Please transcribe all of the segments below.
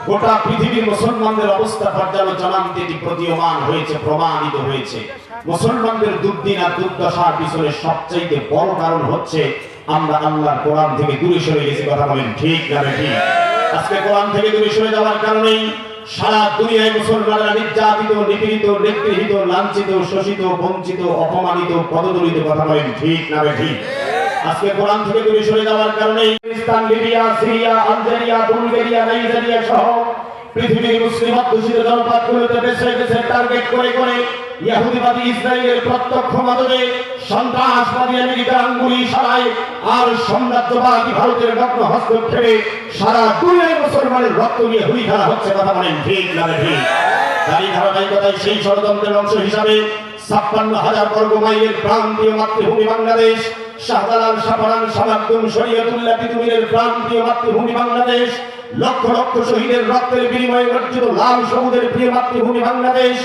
গোটা পৃথিবীর মুসলমানদের অবস্থা পর্যালোচনান্তে এটি প্রতীয়মান হয়েছে, প্রমাণিত হয়েছে। মুসলমানদের দুর্দিন আর দুর্দশার পিছনে সবচেয়ে বড় কারণ হচ্ছে আমরা আল্লাহর কোরআন থেকে দূরে সরে গেছি। কথা বলেন ঠিক না ঠিক? আজকে কোরআন থেকে দূরে সরে যাওয়ার কারণেই সারা দুনিয়ায় মুসলমানরা নির্যাতিত, নিপীড়িত, নিগৃহীত, লাঞ্ছিত, শোষিত, বঞ্চিত, অপমানিত, পদদলিত। কথা বলেন ঠিক না ঠিক? আজকে কোরআন থেকে দূরে সরে যাওয়ার কারণে Pakistan, Libya, Syria, Algeria, Bulgaria, Nigeria সহ পৃথিবীর মুসলিম অধ্যুষিত জনপদগুলোতে দেশে দেশে টার্গেট করে করে ইহুদিবাদী ইসরায়েলের প্রত্যক্ষ মদদে সন্ত্রাসবাদী আমেরিকার আঙ্গুলি ইশারায় আর সাম্রাজ্যবাদী ভারতের নগ্ন হস্তক্ষেপে সারা দুনিয়ায় মুসলমানের রক্ত নিয়ে হুই খেলা হচ্ছে। কথা বলেন ঠিক না ঠিক? তারই ধারাবাহিকতায় সেই ষড়যন্ত্রের অংশ হিসাবে ৫৬,০০০ বর্গ মাইলের প্রান্তীয় মাতৃভূমি বাংলাদেশ, শাহজালাল, শাহপারান, শামাকদুম, শরীয়তুল্লাহ, তিতুমিরের প্রান্তীয় মাতৃভূমি বাংলাদেশ, লক্ষ লক্ষ শহীদের রক্তের বিনিময়ে অর্জিত লাল সবুজের প্রিয় মাতৃভূমি বাংলাদেশ,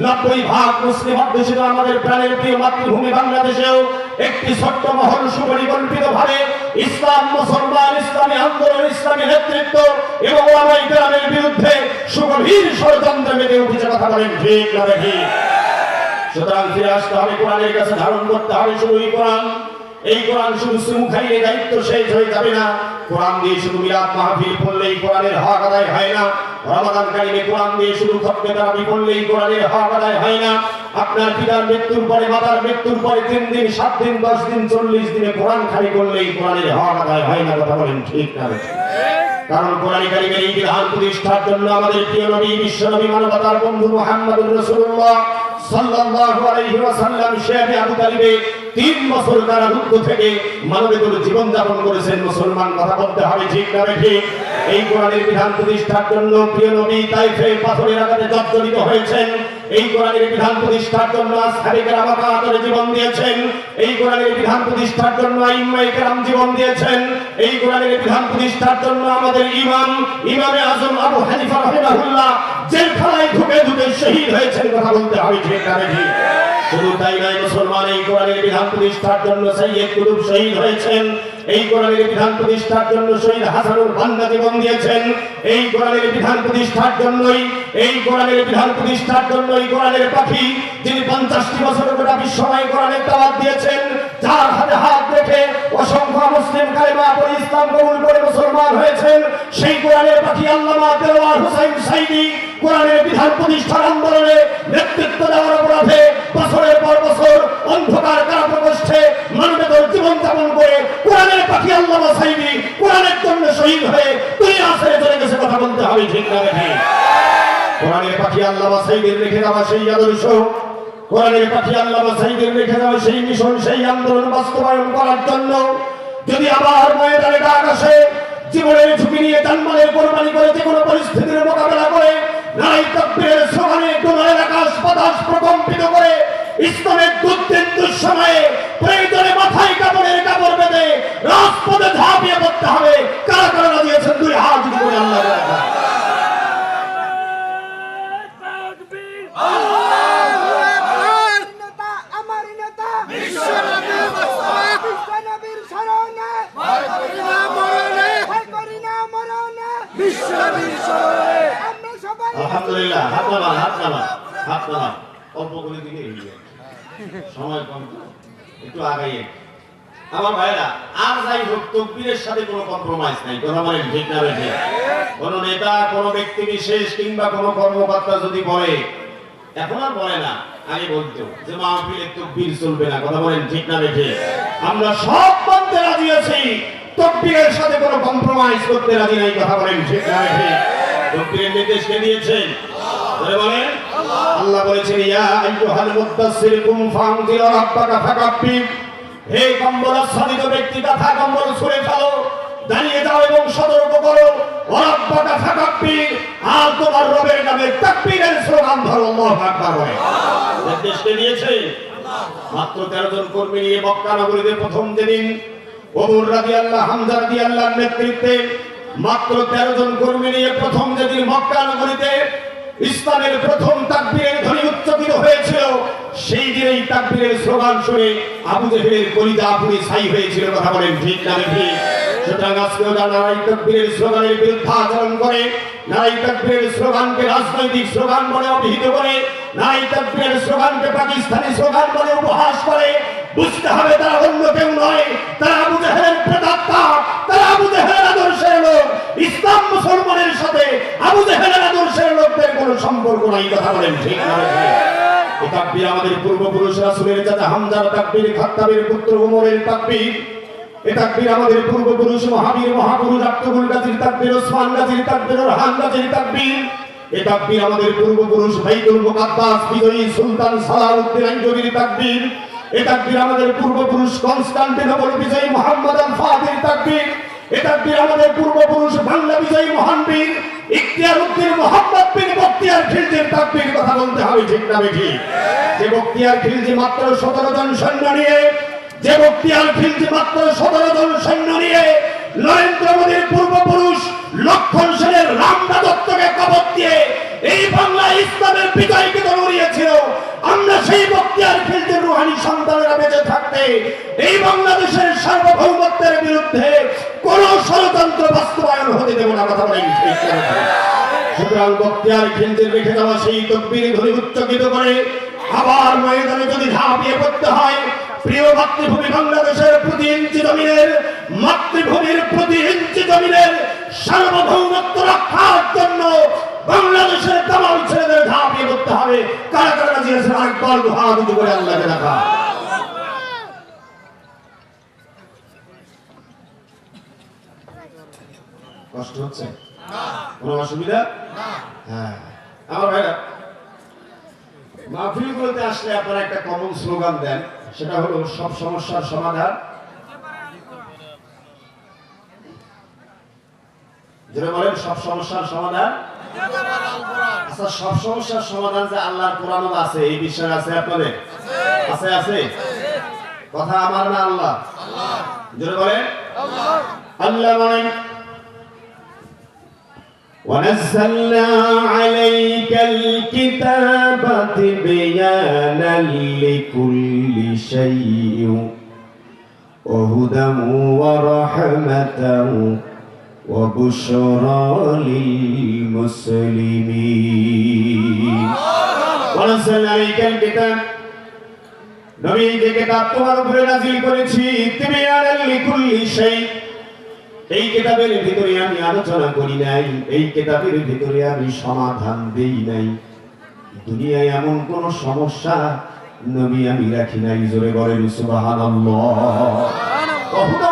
৯০% মুসলিম অধ্যুষিত আমাদের প্রাণের প্রিয় মাতৃভূমি বাংলাদেশেও একটি ছোট্ট মহল সুপরিকল্পিত ভাবে ইসলাম, মুসলমান, ইসলামী আন্দোলন, ইসলামী নেতৃত্ব এবং ওলামায়ে কেরামের বিরুদ্ধে সুগভীর ষড়যন্ত্রে মেতে উঠেছে। কথা বলেন ঠিক না ঠিক? সুতরাং ফিরে আসতে হবে, কোরআনের কাছে ধারণ করতে হবে শুধুই কোরআন। এই কোরআন শুধু সুমুখাইলে দায়িত্ব শেষ হয়ে যাবে না। কোরআন দিয়ে শুধু মিলাদ মাহফিল পড়লেই কোরআনের হক আদায় হয় না। রমাদান কারিমে কোরআন দিয়ে শুধু খতমে তারাবি পড়লেই কোরআনের হক আদায় হয় না। আপনার পিতার মৃত্যুর পরে, মাতার মৃত্যুর পরে ৩ দিন, ৭ দিন, ১০ দিন, ৪০ দিনে কোরআন খালি করলেই কোরআনের হক আদায় হয় না। কথা বলেন ঠিক না? কারণ কোরআন কারিমের এই বিধান প্রতিষ্ঠার জন্য আমাদের প্রিয় নবী, বিশ্ব নবী, মানবতার বন্ধু মুহাম্মদুর রাসূলুল্লাহ সাল্লাল্লাহু আলাইহি ওয়াসাল্লাম শেখ আবু তালিবে ৩ বছর কারারুদ্ধ থেকে মানবেতর জীবন যাপন করেছেন মুসলমান। কথা বলতে হবে ঠিক না ঠিক? এই কোরআনের বিধান প্রতিষ্ঠার জন্য প্রিয় নবী তাইফে পাথরের আঘাতে জর্জরিত হয়েছেন। এই কোরআনের বিধান প্রতিষ্ঠার জন্য আসহাবে কেরাম আকাতরে জীবন দিয়েছেন। এই কোরআনের বিধান প্রতিষ্ঠার জন্য আইম্মায়ে কেরাম জীবন দিয়েছেন। এই কোরআনের বিধান প্রতিষ্ঠার জন্য আমাদের ইমামে আজম আবু হানিফা রাহিমাহুল্লাহ জেলখানায় ঢুকে ঢুকে শহীদ হয়েছেন। কথা বলতে হবে ঠিক না ঠিক? শুধু তাই নয়, মুসলমান এই কোরআনের বিধান প্রতিষ্ঠার জন্য সাইয়্যিদ কুতুব শহীদ হয়েছেন। এই কোরআনের বিধান প্রতিষ্ঠার জন্য শহীদ হাসানুল বান্না জীবন দিয়েছেন। এই কোরআনের বিধান প্রতিষ্ঠার জন্যই কোরআনের পাখি যিনি ৫০টি বছর গোটা বিশ্বময় কোরআনের দাওয়াত দিয়েছেন, যার হাতে হাত রেখে অসংখ্য মুসলিম কালেমা পড়ে ইসলাম কবুল করে মুসলমান হয়েছেন, সেই কোরআনের পাখি আল্লামা দেওয়ার হোসেন সাইদি কোরআনের বিধান প্রতিষ্ঠার আন্দোলনে নেতৃত্ব দেওয়ার অপরাধে বছরের পর বছর অন্ধকার কারাপ্রকোষ্ঠে মানবেতর জীবন যাপন করে কোরআনের পাখি আল্লামা সাইদি কোরআনের জন্য শহীদ হয়ে দুনিয়া ছেড়ে চলে গেছে। কথা বলতে হবে ঠিক না ঠিক? কোরআনের পাখি আল্লামা সাইদির রেখে যাওয়া সেই আদর্শ, কোরআনের পাখি আল্লামা সাইদির রেখে যাওয়া সেই মিশন, সেই আন্দোলন বাস্তবায়ন করার জন্য যদি আবার ময়দানে ডাক আসে, জীবনের ঝুঁকি নিয়ে জানমালের কোরবানি করে যে কোনো পরিস্থিতির মোকাবেলা করে নারী তাকবীরের স্লোগানে ডোনারের আকাশ বাতাস প্রকম্পিত করে ইসলামের দুর্দিন দুঃসময়ে প্রয়োজনে মাথায় কাপড়ের কাপড় বেঁধে রাজপথে ঝাঁপিয়ে পড়তে হবে। কারা কারা দিয়েছেন দুই হাত করে আল্লাহ আলহামদুলিল্লাহ। হাত নামান অল্প করে দিলে সময় কম, একটু আগাইয়ে আমার ভাইরা। আর যাই হোক, তাকবীরের সাথে কোনো কম্প্রোমাইজ নাই। কথা বলেন ঠিক না ঠিক? কোন নেতা, কোন ব্যক্তি বিশেষ কিংবা কোন কর্মকর্তা যদি বলে, এখন আর বলে না, আগে বলতো যে মাহফিলে তাকবীর চলবে না। কথা বলেন ঠিক না ঠিক? আমরা সব মানতে রাজি আছি, তাকবীরের সাথে কোনো কম্প্রোমাইজ করতে রাজি নাই। কথা বলেন ঠিক না ঠিক? তাকবীরের নির্দেশ কে দিয়েছেন? বলেন আল্লাহ বলেছেন, ইয়া আইয়ুহাল মুদাসসির কুম ফানজির রাব্বাকা ফাকাব্বির। হে কম্বলাচ্ছাদিত ব্যক্তি, কথা কম্বল ছুঁড়ে ফেলো, দাঁড়িয়ে যাও এবং সতর্ক করো। রাব্বাকা ফাকাব্বির, আর তোমার রবের নামে তাকবীরের স্লোগান ধরো। আল্লাহু আকবার বলে নির্দেশ কে দিয়েছে? মাত্র 13 জন কর্মী নিয়ে মক্কা নগরীতে প্রথম যেদিন ওমর রাদিয়াল্লাহু হামজা রাদিয়াল্লাহু নেতৃত্বে মাত্র 13 জন কর্মী নিয়ে প্রথম যেদিন মক্কা নগরীতে ইসলামের প্রথম তাকবীরের ধ্বনি উচ্চারিত হয়েছিল, সেই দিনেই তাকবীরের স্লোগান শুনে আবু জেহেলের কলিজা পুড়ে ছাই হয়েছিল। কথা বলেন ঠিক না ঠিক? সুতরাং আজকেও যারা নারাই তাকবীরের স্লোগানের বিরুদ্ধে আচরণ করে, নারাই তাকবীরের স্লোগানকে রাজনৈতিক স্লোগান বলে অভিহিত করে, নারাই তাকবীরের স্লোগানকে পাকিস্তানি স্লোগান বলে উপহাস করে, বুঝতে হবে তারা অন্য কেউ নয়, তারা আবু জাহেলের প্রেতাত্মা, তারা আবু জাহেলের আদর্শের লোক। ইসলাম মুসলমানের সাথে আবু জাহেলের আদর্শের লোকদের কোনো সম্পর্ক নাই। কথা বলেন ঠিক না? এই তাকবীর আমাদের পূর্বপুরুষ রাসূলের চাচা হামজার তাকবীর, খাত্তাবের পুত্র ওমরের তাকবীর। এই তাকবীর আমাদের পূর্বপুরুষ মহাবীর মহাপুরুষ আব্দুল গাজীর তাকবীর, ওসমান গাজীর তাকবীর, রহান গাজীর তাকবীর। এই তাকবীর আমাদের পূর্বপুরুষ বাইতুল মুকাদ্দাস বিজয়ী সুলতান সালাউদ্দিন আইয়ুবীর তাকবীর। এই তাকবীর আমাদের পূর্বপুরুষ কনস্টান্টিনোপল বিজয়ী মুহাম্মদ আল ফাতির তাকবীর। এই তাকবীর আমাদের পূর্বপুরুষ বাংলা বিজয়ী মহান বীর ইখতিয়ার উদ্দিন মোহাম্মদ বিন বখতিয়ার খিলজির তাকবীর। কথা বলতে হবে ঠিক না বেঠিক? যে বখতিয়ার খিলজি মাত্র 17 জন সৈন্য নিয়ে, যে বখতিয়ার খিলজি মাত্র 17 জন সৈন্য নিয়ে নরেন্দ্র মোদীর পূর্বপুরুষ লক্ষণ সেনের রামরাজত্বকে কবর দিয়ে এই বাংলা ইসলামের বিজয়কে দৌড়িয়েছিল। আমরা সেই বখতিয়ার খিলজির রুহানি সন্তানেরা বেঁচে থাকতে এই বাংলাদেশের সার্বভৌমত্বের বিরুদ্ধে কোন ষড়যন্ত্র বাস্তবায়ন হতে দেব না। কথা বলেন ঠিক না? সুতরাং বখতিয়ার খিলজির রেখে যাওয়া সেই তকবীর ধ্বনি উচ্চকিত করে আবার ময়দানে যদি ঝাঁপিয়ে পড়তে হয়, প্রিয় মাতৃভূমি বাংলাদেশের প্রতি ইঞ্চি জমিনের, মাতৃভূমির প্রতি ইঞ্চি জমিনের সার্বভৌমত্ব রক্ষার জন্য বাংলাদেশের তামাম ছেলেদের ঝাঁপিয়ে পড়তে হবে। কারা কারা রাজি আছেন? আরেকবার হাত উঁচু করে আল্লাহকে দেখা। কষ্ট হচ্ছে? কোনো অসুবিধা? হ্যাঁ আমার ভাইরা, মাহফিলগুলোতে আসলে আপনারা একটা কমন স্লোগান দেন, সেটা হলো সব সমস্যার সমাধান। যেটা বলেন সব সমস্যার সমাধান। আচ্ছা, সব সমস্যার সমাধান যে আল্লাহর কোরআনে আছে, এই বিষয় আছে আপনাদের? আছে আছে? কথা আমার না আল্লাহ? যেটা বলেন আল্লাহ বলেন وَنَزَّلْنَا عَلَيْكَ الْكِتَابَ تِبْيَانًا لِكُلِّ شَيْءٍ وَهُدًى وَرَحْمَةً وَبُشْرَى لِلْمُسْلِمِينَ وَنَزَّلْنَا عَلَيْكَ الْكِتَابَ নবী যে কিতাব তোমার উপরে নাযিল করেছি, তিবয়ানান লিকুল্লি শাই, এই কিতাবের ভিতরে আমি আলোচনা করি নাই, এই কিতাবের ভিতরে আমি সমাধান দেই নাই। দুনিয়ায় এমন কোন সমস্যা নবী আমি রাখি নাই। জোরে বলেন সুবহানাল্লাহ।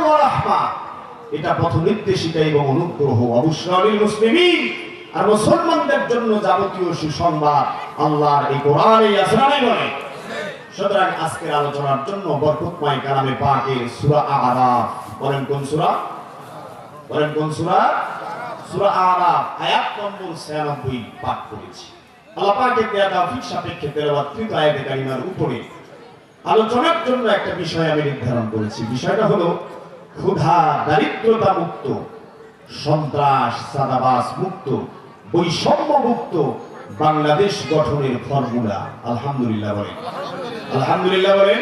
ওয়া রাহমা, এটা পথ নির্দেশিকা এবং অনুগ্রহ। অবশ্যই মুসলিমিন, আর মুসলমানদের জন্য যাবতীয় সুসংবাদ আল্লাহর এই কোরআনে আছে না বলে। সুতরাং আজকের আলোচনার জন্য বরকতময় কালামে পাকের সূরা আরাফ, বলেন কোন সূরা? বলেন কোন সূরা? সূরা আরাফ আয়াত নম্বর 96 পাঠ করেছি। আল্লাহ পাকের দেয়া তৌফিক সাপেক্ষে তেলাওয়াতকৃত আয়াতে কারিমার উপরে আলোচনার জন্য একটা বিষয় আমি নির্ধারণ করেছি। বিষয়টা হলো ক্ষুধা দারিদ্রতা মুক্ত, সন্ত্রাস চাঁদাবাজ মুক্ত, বৈষম্য মুক্ত বাংলাদেশ গঠনের ফর্মুলা। আলহামদুলিল্লাহ বলেন, আলহামদুলিল্লাহ বলেন।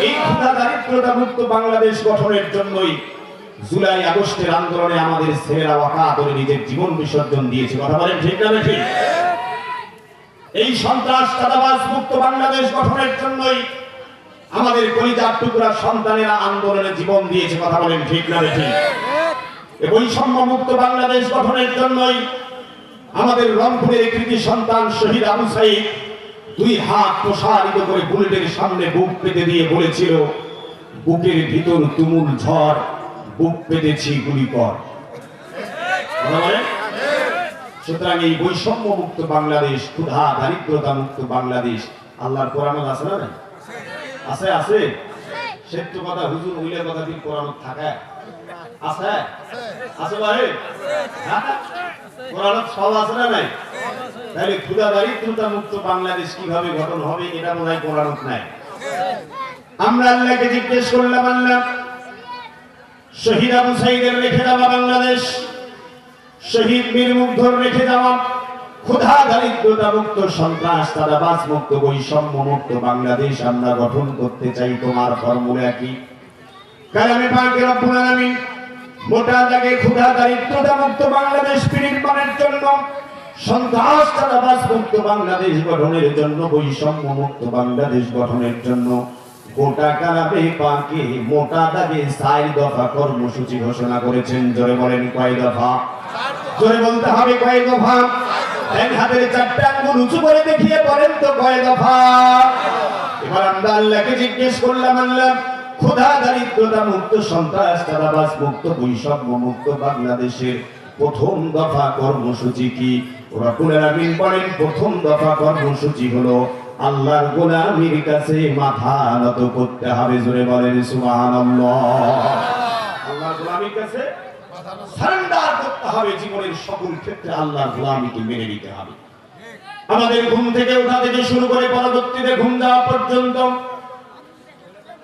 এই ক্ষুধা দারিদ্রতা মুক্ত বাংলাদেশ গঠনের জন্যই জুলাই আগস্টের আন্দোলনে আমাদের ছেলেরা ওয়াকাতরে নিজের জীবন বিসর্জন দিয়েছে। কথা বলেন ঠিক না ঠিক? এই সন্ত্রাস চাঁদাবাজ মুক্ত বাংলাদেশ গঠনের জন্যই আমাদের কলিজার টুকরা সন্তানেরা আন্দোলনে জীবন দিয়েছে। কথা বলেন ঠিক না ঠিক? এই বৈষম্য মুক্ত বাংলাদেশ গঠনের জন্যই আমাদের রংপুরের কৃতি সন্তান শহীদ আবু সাঈদ 2 হাত প্রসারিত করে বুলেটের সামনে বুক পেতে দিয়ে বলেছিল, বুকের ভিতর তুমুল ঝড়, বুক পেতেছি গুলি কর। সুতরাং এই বৈষম্য মুক্ত বাংলাদেশ, ক্ষুধা দারিদ্রতা মুক্ত বাংলাদেশ আল্লাহর কোরআনে আছে না? আছে আছে। সত্য কথা হুজুর উইলের কথা কি কোরআন থাকে? আছে আছে ভাই, কোরআন সব আছে না নাই? তাহলে ক্ষুধা দারিদ্রতা মুক্ত বাংলাদেশ কিভাবে গঠন হবে এটা বোধহয় কোরআন নাই। আমরা আল্লাহকে জিজ্ঞেস করলাম, আল্লাহ শহীদ আবু সাঈদের রেখে যাওয়া বাংলাদেশ, শহীদ বীর মুগ্ধর রেখে যাওয়া ক্ষুধা দারিদ্রতা মুক্ত, সন্ত্রাস চাঁদাবাজ মুক্ত, বৈষম্য মুক্ত বাংলাদেশ আমরা গঠন করতে চাই। তোমার ফর্মুলা কি? কালামে পাকে রব্বুল আলামিন মোটা দাগে ক্ষুধা দারিদ্রতা মুক্ত বাংলাদেশ নির্মাণের জন্য, সন্ত্রাস চাঁদাবাজ মুক্ত বাংলাদেশ গঠনের জন্য, বৈষম্য মুক্ত বাংলাদেশ গঠনের জন্য গোটা কালাবে পাকে মোটা দাগে 4 দফা কর্মসূচি ঘোষণা করেছেন। জোরে বলেন কয় দফা? জোরে বলতে হবে কয় দফা? এক হাতের 4টা আঙ্গুল উঁচু করে দেখিয়ে বলেন তো কয় দফা? এবার আমরা আল্লাহকে জিজ্ঞেস করলাম, আল্লাহ ক্ষুধা দারিদ্রতা মুক্ত, সন্ত্রাস চাঁদাবাজ মুক্ত, বৈষম্য মুক্ত বাংলাদেশের প্রথম দফা কর্মসূচি কি? রব্বুল আলামিন বলেন প্রথম দফা কর্মসূচি হলো আল্লাহর গোলামীর কাছে মাথা নত করতে হবে। জোরে বলেন সুবহানাল্লাহ। আল্লাহর গোলামীর কাছে সারেন্ডার করতে হবে, জীবনের সকল ক্ষেত্রে আল্লাহর গোলামীকে মেনে নিতে হবে। আমাদের ঘুম থেকে ওঠা থেকে শুরু করে পরবর্তীতে ঘুম যাওয়া পর্যন্ত,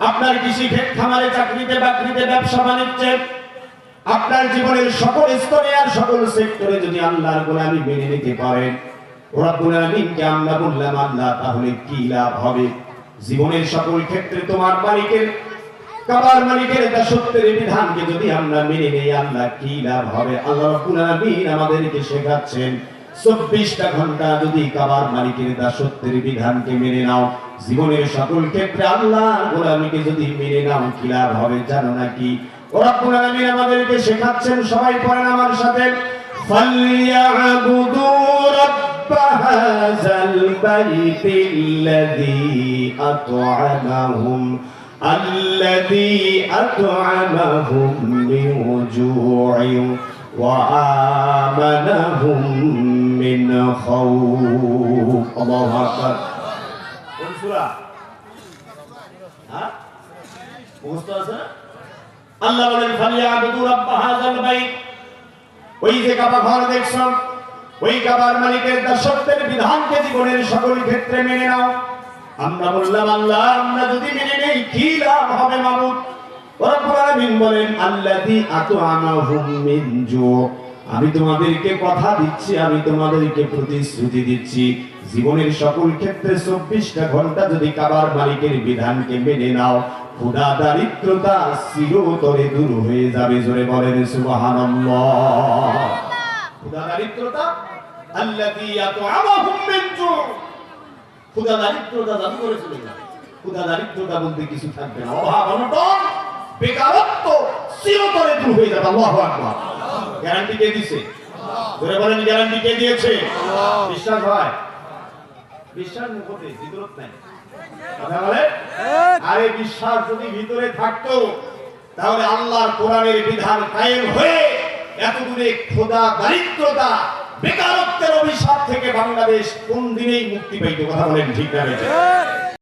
আপনার কৃষি ক্ষেত খামারে, চাকরিতে বাকরিতে, ব্যবসা বাণিজ্যে, আপনার জীবনের সকল স্তরে আর সকল সেক্টরে যদি আল্লাহর গোলামী মেনে নিতে পারেন, রব্বুল আলামিনকে আমরা বললাম আল্লাহ তাহলে কি লাভ হবে? জীবনের সকল ক্ষেত্রে তোমার মালিকের, কাবার মালিকের দাসত্বের বিধানকে যদি আমরা মেনে নেই, আল্লাহ কি লাভ হবে? আল্লাহ রব্বুল আলামিন আমাদেরকে শেখাচ্ছেন 24টা ঘন্টা যদি কাবার মালিকের দাসত্বের বিধানকে মেনে নাও, জীবনের সকল ক্ষেত্রে আল্লাহর গোলামীকে যদি মেনে নাও, কি লাভ হবে জানো নাকি? রব্বুল আলামিন আমাদেরকে শেখাচ্ছেন, সবাই পড়েন আমার সাথে, ফালইয়াবুদু রাব্ব হাযাল বাইতিল্লাযী আত'আমাহুম মিন জু'ইন ওয়া আমানাহুম মিন খাউফ। আল্লাহু আকবার। কোন সূরা? হ্যাঁ, মুখস্থ আছে? আল্লাহ বলেন ফালইয়াবুদু রাব্ব হাযাল বাইত, ওই যে কাবা ঘর দেখছো, ওই কাবার মালিকের দাসত্বের বিধানকে জীবনের সকল ক্ষেত্রে মেনে নাও। আমরা বললাম আল্লাহ আমরা যদি মেনে নেই কি লাভ হবে মাবুদ? রব্বুল আলামিন বলেন আল্লাযী আত'আমাহুম মিন জু', আমি তোমাদেরকে কথা দিচ্ছি, আমি তোমাদেরকে প্রতিশ্রুতি দিচ্ছি, জীবনের সকল ক্ষেত্রে 24টা ঘন্টা যদি কাবার মালিকের বিধানকে মেনে নাও, ক্ষুধা দারিদ্রতা চিরতরে দূর হয়ে যাবে। জোরে বলেন সুবহানাল্লাহ। ক্ষুধা দারিদ্রতা আল্লাযী আত'আমাহুম মিন জু', ক্ষুধা দারিদ্রতা জাদু করে চলে যাবে। ক্ষুধা দারিদ্রতা বলতে কিছু থাকবে না, অভাব অনটন বেকারত্ব চিরতরে দূর হয়ে যাবে। আল্লাহু আকবার। গ্যারান্টি কে দিয়েছে? জোরে বলেন গ্যারান্টি কে দিয়েছে? আল্লাহ। বিশ্বাস হয়? বিশ্বাস মুখে, ভিতরত নাই। কথা বলে? আরে বিশ্বাস যদি ভিতরে থাকতো তাহলে আল্লাহর কোরআনের বিধান কায়েম হয়ে এতদূরে ক্ষুধা দারিদ্রতা বেকারত্বের অভিশাপ থেকে বাংলাদেশ কোন দিনেই মুক্তি পাইতো। কথা বলেন ঠিক না?